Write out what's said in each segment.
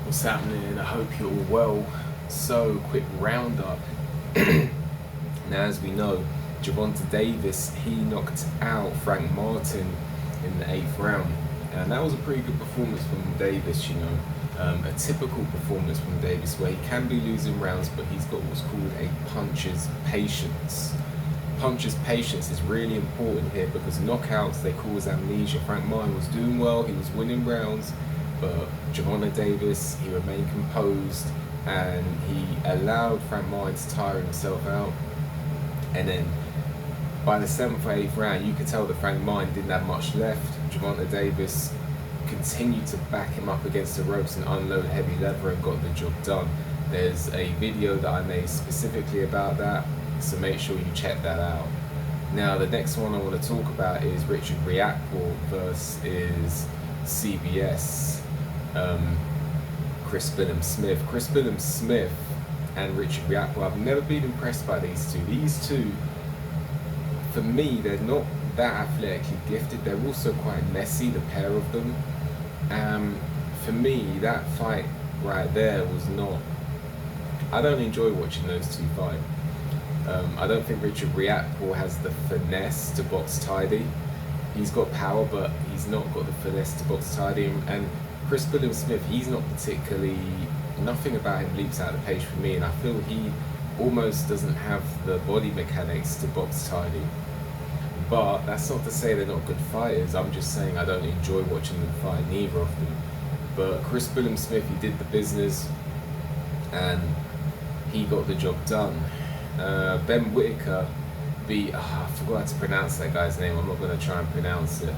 What's happening? I hope you're all well. So, quick roundup. Now, as we know, Gervonta Davis, he knocked out Frank Martin in the 8th round. And that was a pretty good performance from Davis, you know. A typical performance from Davis where he can be losing rounds, but he's got what's called a puncher's patience. Puncher's patience is really important here because knockouts, they cause amnesia. Frank Martin was doing well, he was winning rounds, but Gervonta Davis, he remained composed and he allowed Frank Martin to tire himself out. And then by the 7th or 8th round, you could tell that Frank Martin didn't have much left. Gervonta Davis continued to back him up against the ropes and unload heavy leather and got the job done. There's a video that I made specifically about that, so make sure you check that out. Now, the next one I want to talk about is Richard Riakpore versus CBS, Chris Smith. Chris Smith and Richard Riakpore, I've never been impressed by these two. These two, for me, they're not that athletically gifted. They're also quite messy, the pair of them. For me, that fight right there was not... I don't enjoy watching those two fight. I don't think Richard Riakpore has the finesse to box tidy. He's got power, but he's not got the finesse to box tidy. And Chris Smith, he's not particularly... Nothing about him leaps out of the page for me, and I feel he almost doesn't have the body mechanics to box tidy. But that's not to say they're not good fighters. I'm just saying I don't enjoy watching them fight, neither of them. But Chris Smith, he did the business and he got the job done. Ben Whitaker beat, I forgot how to pronounce that guy's name. I'm not going to try and pronounce it.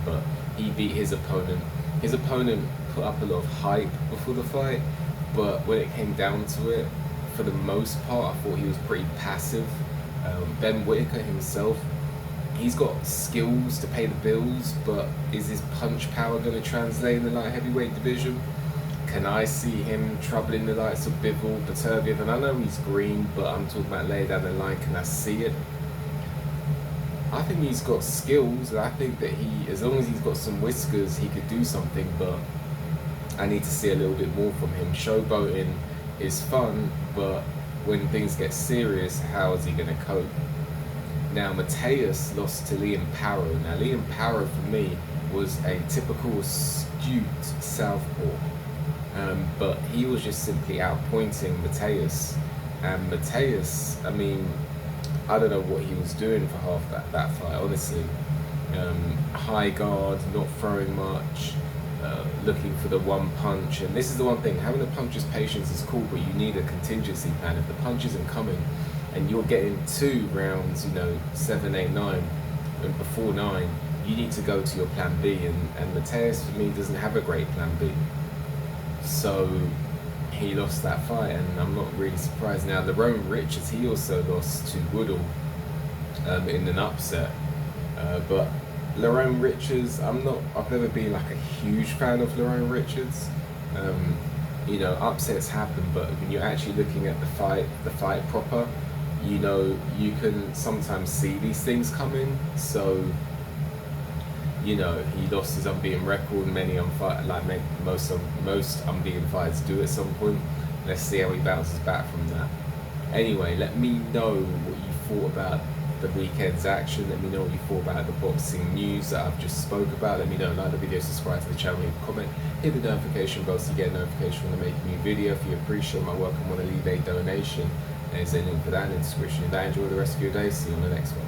But he beat his opponent. His opponent put up a lot of hype before the fight, but when it came down to it, for the most part, I thought he was pretty passive. Ben Whitaker himself, he's got skills to pay the bills, but is his punch power going to translate in the light heavyweight division? Can I see him troubling the likes of Bivol, Peterviev? And I know he's green, but I'm talking about later down the line. Can I see it? I think he's got skills, and I think that he, as long as he's got some whiskers, he could do something, but I need to see a little bit more from him. Showboating is fun, but when things get serious, how is he going to cope? Now, Matias lost to Liam Paro. Now, Liam Paro, for me, was a typical astute southpaw. But he was just simply outpointing Matias. And Matias, I mean, I don't know what he was doing for half that fight, honestly. High guard, not throwing much, looking for the one punch. And this is the one thing, having a puncher's patience is cool, but you need a contingency plan. If the punch isn't coming, and you're getting 2 rounds, 7, 8, 9, and before 9, you need to go to your plan B, and Matias, for me, doesn't have a great plan B. So he lost that fight, and I'm not really surprised. Now, Lerone Richards, he also lost to Woodall in an upset. But Lerone Richards, I've never been like a huge fan of Lerone Richards. Upsets happen, but when you're actually looking at the fight proper, you can sometimes see these things coming. So, he lost his unbeaten record. Most unbeaten fights do at some point. Let's see how he bounces back from that. Anyway, let me know what you thought about the weekend's action. Let me know what you thought about the boxing news that I've just spoke about. Let me know. Like the video, subscribe to the channel, leave a comment, hit the notification bell so you get a notification when I make a new video. If you appreciate my work and want to leave a donation, there's a link for that in the description. If I enjoy the rest of your day, see you on the next one.